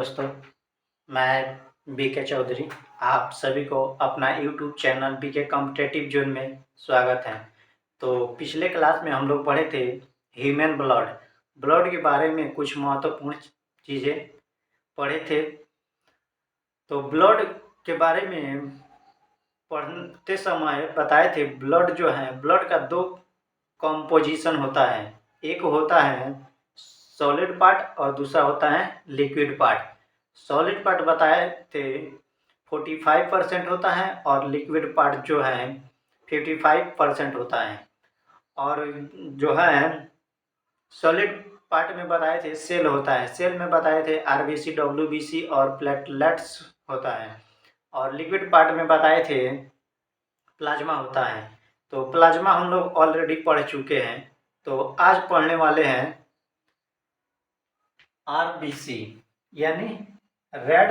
दोस्तों, मैं बीके चौधरी आप सभी को अपना YouTube channel BK competitive zone में स्वागत है। तो पिछले क्लास में हम लोग पढ़े थे ह्यूमन ब्लड के बारे में कुछ महत्वपूर्ण चीज़ें पढ़े थे। तो ब्लड के बारे में पढ़ते समय बताए थे ब्लड जो है, ब्लड का दो कंपोजिशन होता है। एक होता है सॉलिड पार्ट और दूसरा होता है लिक्विड पार्ट। सॉलिड पार्ट बताए थे 45% होता है और लिक्विड पार्ट जो है 55% होता है। और जो है सॉलिड पार्ट में बताए थे सेल होता है। सेल में बताए थे आरबीसी, डब्ल्यूबीसी और प्लेटलेट्स होता है। और लिक्विड पार्ट में बताए थे प्लाज्मा होता है। तो प्लाज्मा हम लोग ऑलरेडी पढ़ चुके हैं। तो आज पढ़ने वाले हैं आरबीसी यानी रेड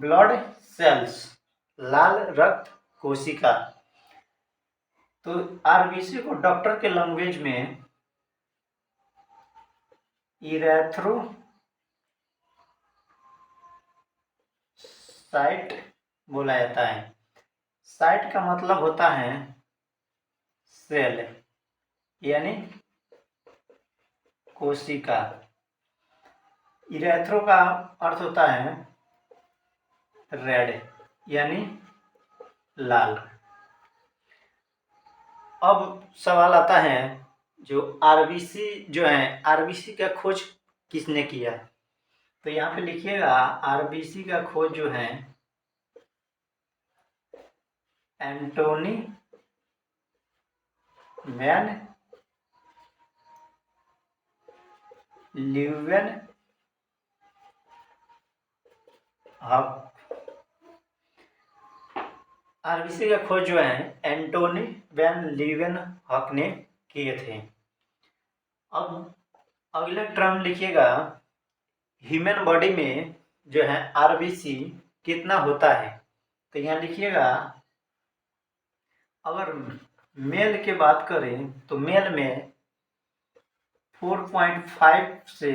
ब्लड सेल्स, लाल रक्त कोशिका। तो आरबीसी को डॉक्टर के लैंग्वेज में इरेथ्रोसाइट बोला जाता है। साइट का मतलब होता है सेल यानी कोशिका। इरेथ्रो का अर्थ होता है रेड यानी लाल। अब सवाल आता है जो आरबीसी जो है, आरबीसी का खोज किसने किया? तो यहाँ पे लिखिएगा आरबीसी का खोज जो है एंटोनी वैन ल्यूवेनहॉक। आरबीसी का खोज जो है एंटोनी वैन ल्यूवेनहॉक ने किए थे। अब अगला टर्म लिखिएगा ह्यूमन बॉडी में जो है आरबीसी कितना होता है। तो यहाँ लिखिएगा अगर मेल की बात करें तो मेल में 4.5 से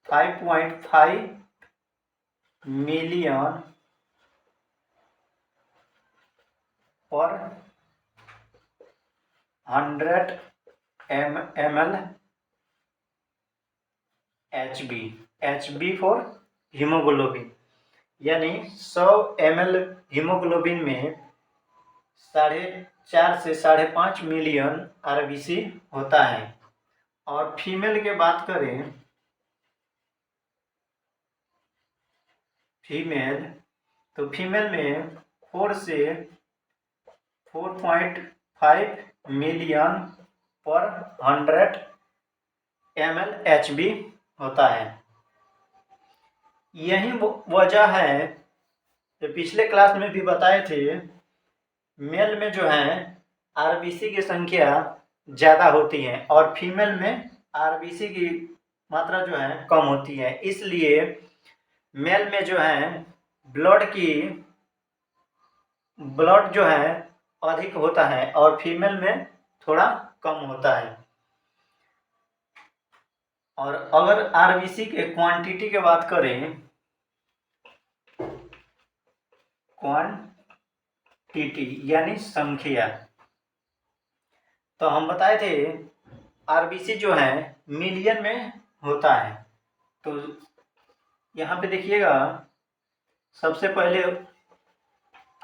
5.5 मिलियन पर 100 ml HB फॉर हीमोग्लोबिन, यानी 100 ml हीमोग्लोबिन में 4.5 से 5.5 मिलियन आरबीसी होता है। और फीमेल की बात करें तो फीमेल में 4 से 4.5 मिलियन पर 100 ml HB होता है। यही वजह है जो पिछले क्लास में भी बताए थे, मेल में जो है आरबीसी की संख्या ज़्यादा होती है और फीमेल में आरबीसी की मात्रा जो है कम होती है। इसलिए मेल में जो है ब्लड जो है अधिक होता है और फीमेल में थोड़ा कम होता है। और अगर आरबीसी के क्वांटिटी की बात करें, क्वांटिटी यानी संख्या, तो हम बताए थे आरबीसी जो है मिलियन में होता है। तो यहाँ पे देखिएगा सबसे पहले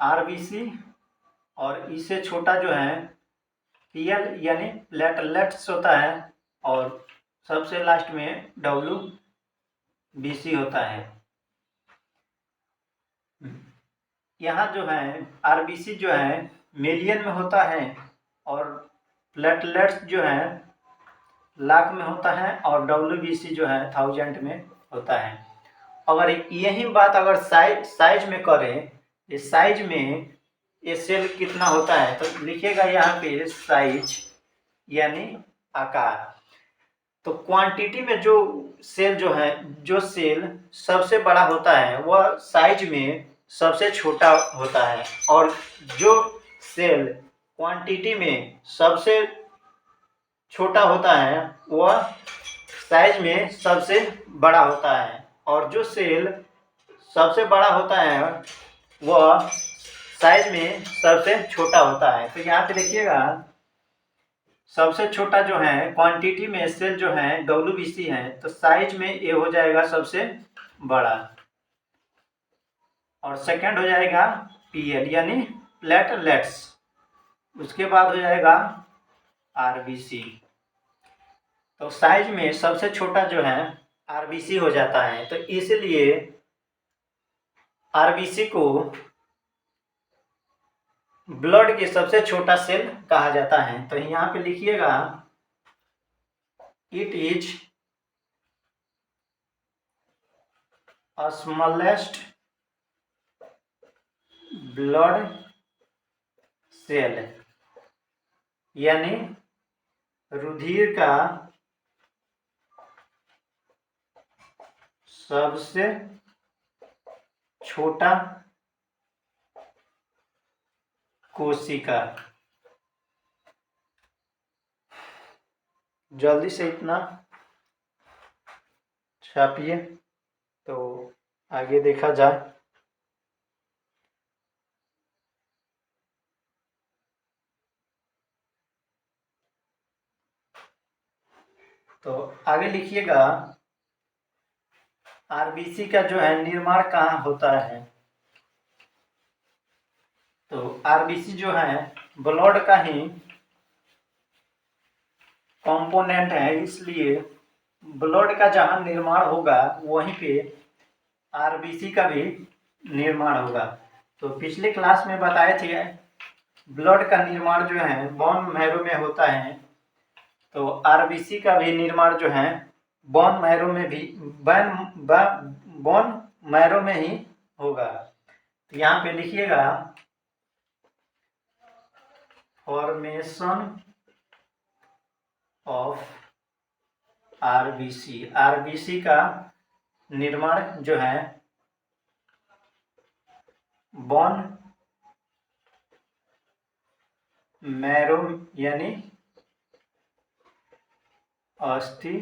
आरबीसी और इससे छोटा जो है पीएल यानी प्लेटलेट्स होता है और सबसे लास्ट में डब्ल्यूबीसी होता है। यहाँ जो है आरबीसी जो है मिलियन में होता है और प्लेटलेट्स जो है लाख में होता है और डब्ल्यूबीसी जो है 1000 में होता है। अगर यही बात अगर साइज में करें, ये साइज में ये सेल कितना होता है, तो लिखिएगा यहाँ पे साइज यानी आकार। तो क्वांटिटी में जो सेल सबसे बड़ा होता है वह साइज में सबसे छोटा होता है और जो सेल क्वांटिटी में सबसे छोटा होता है वह साइज में सबसे बड़ा होता है। और जो सेल सबसे बड़ा होता है वह साइज में सबसे छोटा होता है। तो यहाँ पे देखिएगा, सबसे छोटा जो है क्वांटिटी में सेल जो है WBC है, तो साइज में ये हो जाएगा सबसे बड़ा, और सेकंड हो जाएगा PL यानी प्लेटलेट्स, उसके बाद हो जाएगा RBC। तो साइज में सबसे छोटा जो है RBC हो जाता है। तो इसलिए RBC को ब्लड के सबसे छोटा सेल कहा जाता है। तो यहाँ पे लिखिएगा, it is smallest blood cell, यानी रुधिर का सबसे छोटा कोशिका। जल्दी से इतना छापिए तो आगे देखा जाए। तो आगे लिखिएगा, RBC का जो है निर्माण कहाँ होता है। तो RBC जो है ब्लड का ही कंपोनेंट है, इसलिए ब्लड का जहाँ निर्माण होगा वहीं पे RBC का भी निर्माण होगा। तो पिछले क्लास में बताए थे ब्लड का निर्माण जो है बोन मैरो में होता है, तो RBC का भी निर्माण जो है बोन मैरो में भी बोन मैरो में ही होगा। तो यहाँ पे लिखिएगा, फॉर्मेशन ऑफ RBC। RBC का निर्माण जो है बोन मैरो यानी अस्थि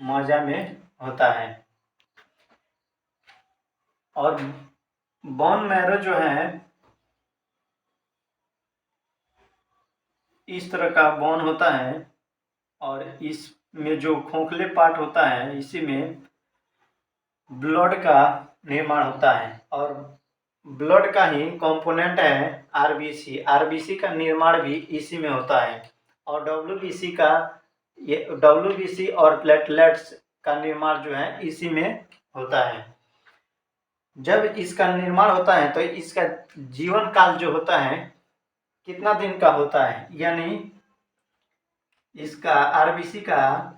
मज्जा में होता है। और बोन मैरो जो है इस तरह का बोन होता है, और इसमें जो खोखले पार्ट होता है इसी में ब्लड का निर्माण होता है, और ब्लड का ही कंपोनेंट है RBC। RBC का निर्माण भी इसी में होता है, और WBC और प्लेटलेट्स का निर्माण जो है इसी में होता है। जब इसका निर्माण होता है तो इसका जीवन काल जो होता है कितना दिन का होता है, यानी इसका RBC का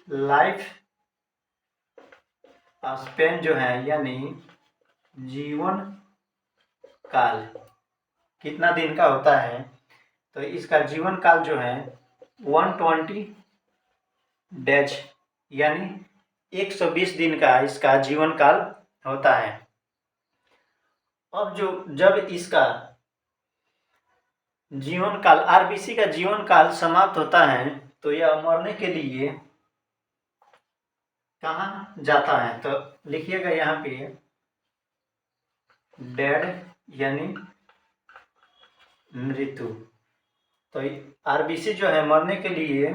लाइफ स्पेन जो है यानी जीवन काल कितना दिन का होता है, तो इसका जीवन काल जो है 120 डेज यानी 120 दिन का इसका जीवन काल होता है। अब जब इसका जीवन काल RBC का जीवन काल समाप्त होता है तो यह मरने के लिए कहाँ जाता है। तो लिखिएगा यहाँ पे, डेड यानी मृत्यु। तो RBC जो है मरने के लिए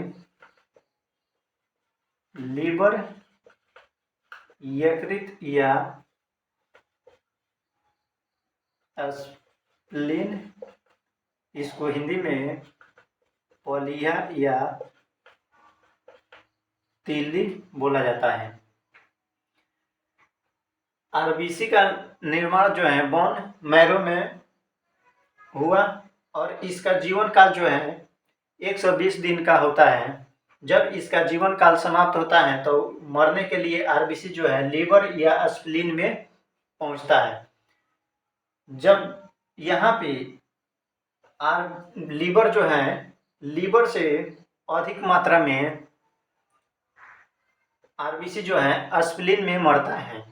लीवर, यकृत या स्प्लीन, इसको हिंदी में पलिया या तीली बोला जाता है। RBC का निर्माण जो है बोन मैरो में हुआ, और इसका जीवन काल जो है 120 दिन का होता है। जब इसका जीवन काल समाप्त होता है तो मरने के लिए RBC जो है लीवर या स्प्लीन में पहुंचता है। जब यहाँ पे लीवर जो है, लीवर से अधिक मात्रा में RBC जो है स्प्लीन में मरता है।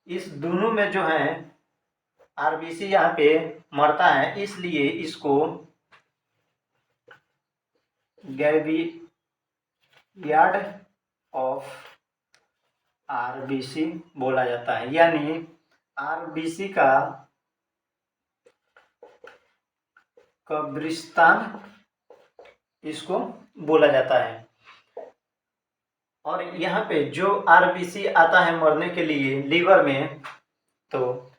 इस दोनों में जो है RBC यहाँ पे मरता है, इसलिए इसको ग्रेवयार्ड ऑफ आरबीसी बोला जाता है, यानी आरबीसी का कब्रिस्तान इसको बोला जाता है। और यहाँ पे जो आरबीसी आता है मरने के लिए लीवर में, तो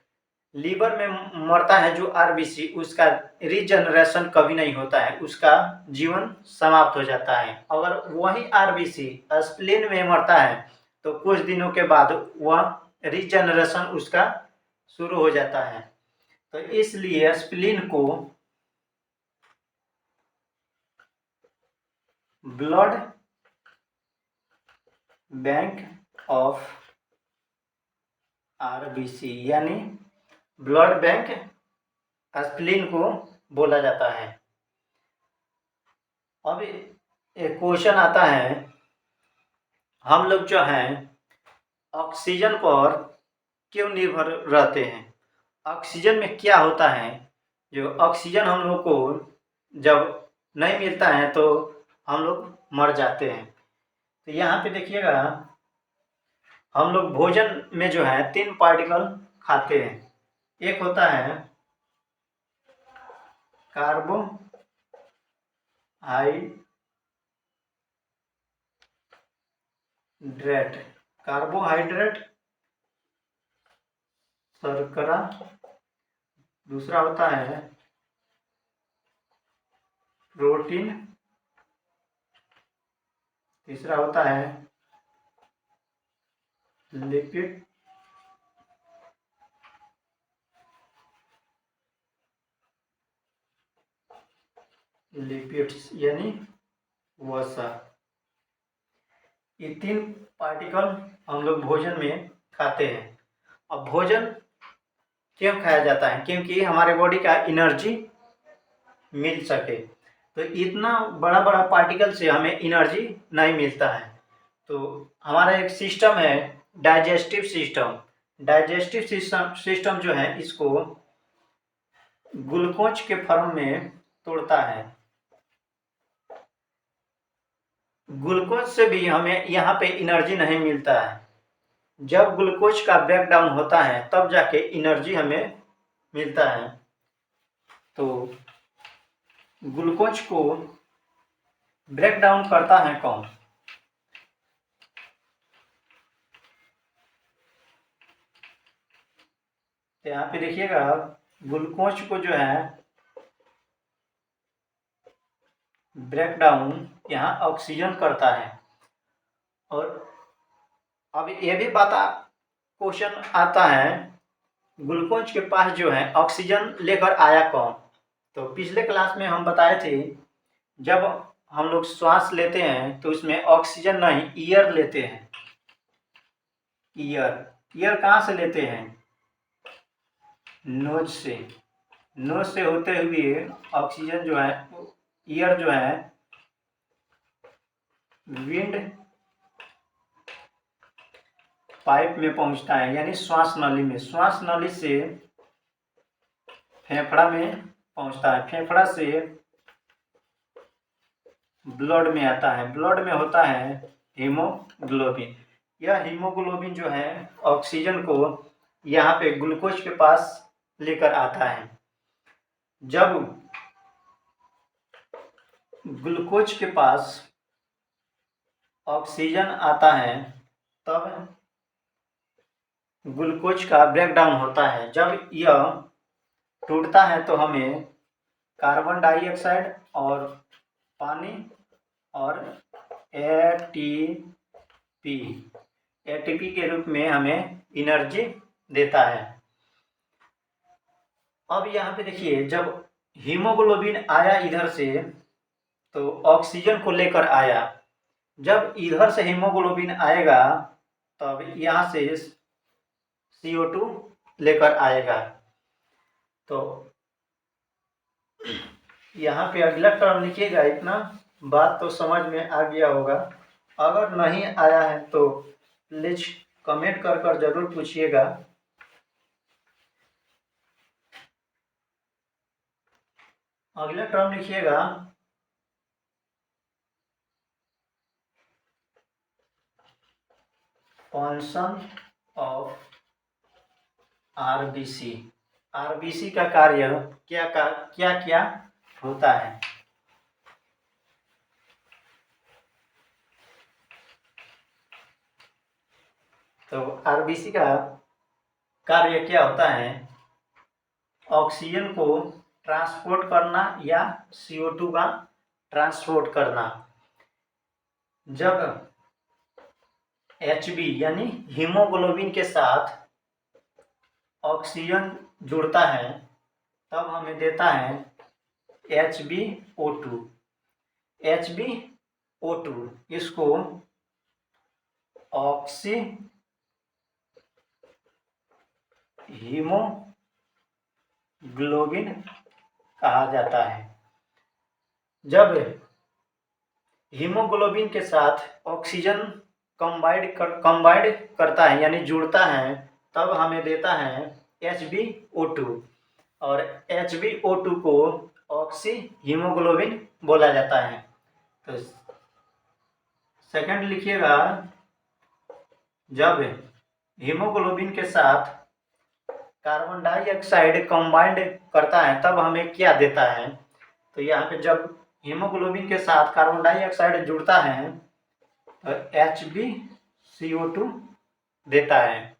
लीवर में मरता है जो आरबीसी, उसका रीजनरेशन कभी नहीं होता है, उसका जीवन समाप्त हो जाता है। अगर वही आरबीसी स्प्लीन में मरता है तो कुछ दिनों के बाद वह रीजनरेशन उसका शुरू हो जाता है। तो इसलिए स्प्लीन को ब्लड बैंक ऑफ आरबीसी यानी ब्लड बैंक स्प्लीन को बोला जाता है। अब एक क्वेश्चन आता है, हम लोग जो हैं ऑक्सीजन पर क्यों निर्भर रहते हैं? ऑक्सीजन में क्या होता है? जो ऑक्सीजन हम लोग को जब नहीं मिलता है तो हम लोग मर जाते हैं। तो यहाँ पे देखिएगा, हम लोग भोजन में जो है 3 पार्टिकल खाते हैं। एक होता है कार्बोहाइड्रेट शर्करा, दूसरा होता है प्रोटीन, तीसरा होता है लिपिड्स यानी वसा। ये 3 पार्टिकल हम लोग भोजन में खाते हैं। अब भोजन क्यों खाया जाता है? क्योंकि हमारे बॉडी का एनर्जी मिल सके। तो इतना बड़ा बड़ा पार्टिकल से हमें एनर्जी नहीं मिलता है। तो हमारा एक सिस्टम है डाइजेस्टिव सिस्टम। डाइजेस्टिव सिस्टम जो है इसको ग्लूकोज के फॉर्म में तोड़ता है। ग्लूकोज से भी हमें यहाँ पे एनर्जी नहीं मिलता है। जब ग्लूकोज का ब्रेकडाउन होता है तब जाके एनर्जी हमें मिलता है। तो ग्लूकोज को ब्रेकडाउन करता है कौन? तो यहाँ पे देखिएगा, ग्लूकोज को जो है ब्रेकडाउन यहाँ ऑक्सीजन करता है। और अब ये भी क्वेश्चन आता है, ग्लूकोज के पास जो है ऑक्सीजन लेकर आया कौन? तो पिछले क्लास में हम बताए थे, जब हम लोग श्वास लेते हैं तो उसमें ऑक्सीजन नहीं एयर लेते हैं। एयर कहाँ से लेते हैं? नोज से। नोज से होते हुए ऑक्सीजन जो है, एयर जो है विंड पाइप में पहुंचता है, यानी श्वास नली में। श्वास नली से फेफड़ा में पहुंचता है, फेफड़ा से ब्लड में आता है, ब्लड में होता है हीमोग्लोबिन। यह हीमोग्लोबिन जो है ऑक्सीजन को यहाँ पे ग्लूकोज के पास लेकर आता है। जब ग्लूकोज के पास ऑक्सीजन आता है तब ग्लूकोज का ब्रेकडाउन होता है। जब यह टूटता है तो हमें कार्बन डाइऑक्साइड और पानी और एटीपी के रूप में हमें एनर्जी देता है। अब यहाँ पे देखिए, जब हीमोग्लोबिन आया इधर से तो ऑक्सीजन को लेकर आया। जब इधर से हीमोग्लोबिन आएगा तब यहाँ से CO2 लेकर आएगा। तो यहाँ पे अगला टर्म लिखिएगा। इतना बात तो समझ में आ गया होगा। अगर नहीं आया है तो प्लीज कमेंट कर जरूर पूछिएगा। अगला टर्म लिखिएगा फंक्शन ऑफ आरबीसी। आरबीसी का कार्य क्या क्या होता है? तो आरबीसी का कार्य क्या होता है? ऑक्सीजन को ट्रांसपोर्ट करना या CO2 का ट्रांसपोर्ट करना। जब HB यानी हीमोग्लोबिन के साथ ऑक्सीजन जुड़ता है तब हमें देता है HbO2। HbO2 इसको ऑक्सी हीमोग्लोबिन कहा जाता है। जब हीमोग्लोबिन के साथ ऑक्सीजन कंबाइंड करता है यानी जुड़ता है तब हमें देता है HbO2 और HbO2 को ऑक्सी हीमोग्लोबिन बोला जाता है। तो सेकंड लिखिएगा, जब हीमोग्लोबिन के साथ कार्बन डाइऑक्साइड कंबाइंड करता है तब हमें क्या देता है? तो यहाँ पे जब हीमोग्लोबिन के साथ कार्बन डाइऑक्साइड जुड़ता है तो HbCO2 देता है।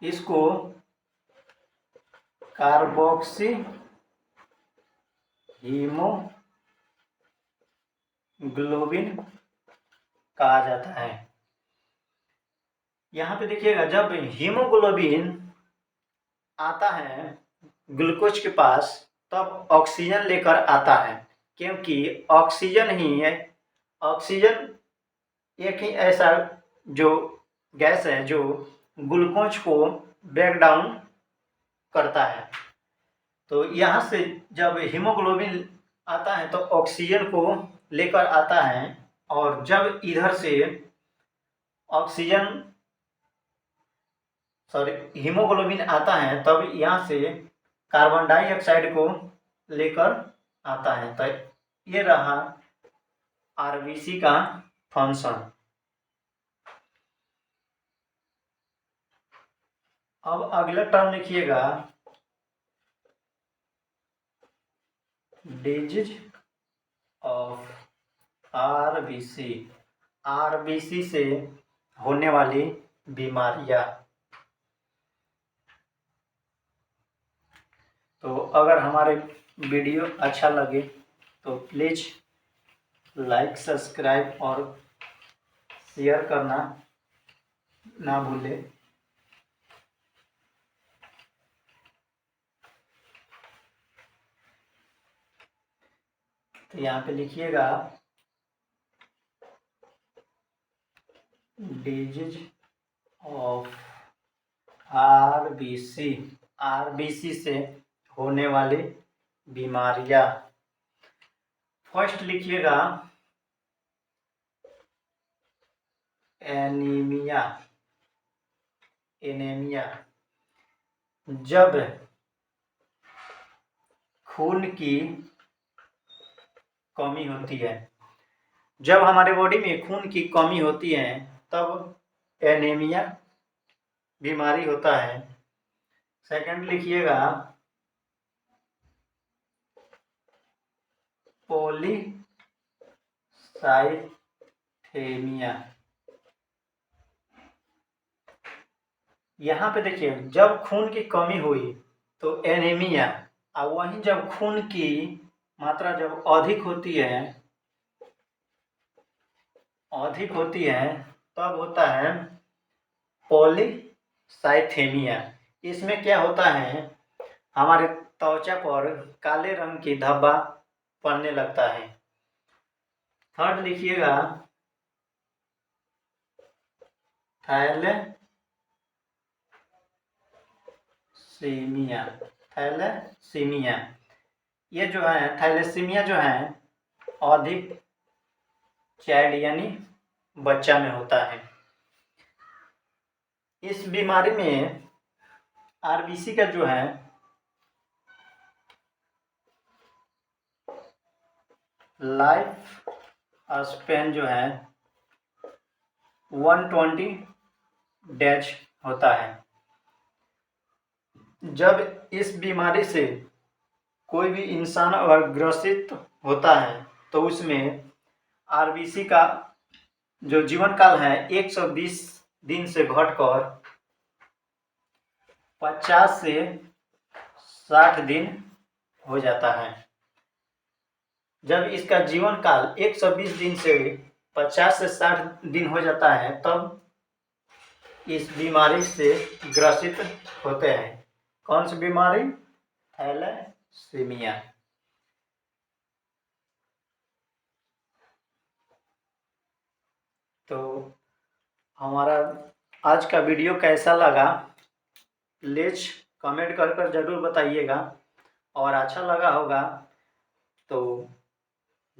इसको कार्बोक्सी हीमोग्लोबिन कहा जाता है। यहाँ पे देखिएगा, जब हीमोग्लोबिन आता है ग्लूकोज के पास तब ऑक्सीजन लेकर आता है, क्योंकि ऑक्सीजन एक ही ऐसा जो गैस है जो ग्लूकोज को ब्रेक डाउन करता है। तो यहाँ से जब हीमोग्लोबिन आता है तो ऑक्सीजन को लेकर आता है और जब इधर से हीमोग्लोबिन आता है तब यहाँ से कार्बन डाइऑक्साइड को लेकर आता है। तो ये रहा आरबीसी का फंक्शन। अब अगला टर्म लिखिएगा, डिजीज ऑफ आरबीसी। आरबीसी से होने वाली बीमारियां। तो अगर हमारे वीडियो अच्छा लगे तो प्लीज़ लाइक, सब्सक्राइब और शेयर करना ना भूलें। तो यहाँ पे लिखिएगा, डिजीज ऑफ आरबीसी। आरबीसी से होने वाली बीमारियां। फर्स्ट लिखिएगा एनीमिया। जब खून की कमी होती है, जब हमारे बॉडी में खून की कमी होती है तब एनीमिया बीमारी होता है। सेकंड लिखिएगा पॉलीसाइथेमिया। यहाँ पे देखिए, जब खून की कमी हुई तो एनीमिया, और वहीं जब खून की मात्रा जब अधिक होती है तब होता है पॉलीसाइथेमिया। इसमें क्या होता है, हमारे त्वचा पर काले रंग की धब्बा पड़ने लगता है। थर्ड लिखिएगा थैलेसीमिया। ये जो है थैलेसीमिया जो है अधिक चाइल्ड यानी बच्चा में होता है। इस बीमारी में आरबीसी का जो है लाइफ स्पैन जो है 120 डेज होता है। जब इस बीमारी से कोई भी इंसान अगर ग्रसित होता है तो उसमें आरबीसी का जो जीवन काल है 120 दिन से घटकर 50 से 60 दिन हो जाता है। जब इसका जीवन काल 120 दिन से 50 से 60 दिन हो जाता है तब इस बीमारी से ग्रसित होते हैं। कौन सी बीमारी? थैलेसीमिया। तो हमारा आज का वीडियो कैसा लगा प्लीज कमेंट कर कर ज़रूर बताइएगा, और अच्छा लगा होगा तो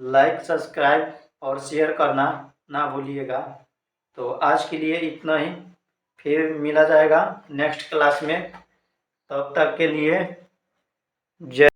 लाइक सब्सक्राइब और शेयर करना ना भूलिएगा। तो आज के लिए इतना ही, फिर मिला जाएगा नेक्स्ट क्लास में। तब तक के लिए जय।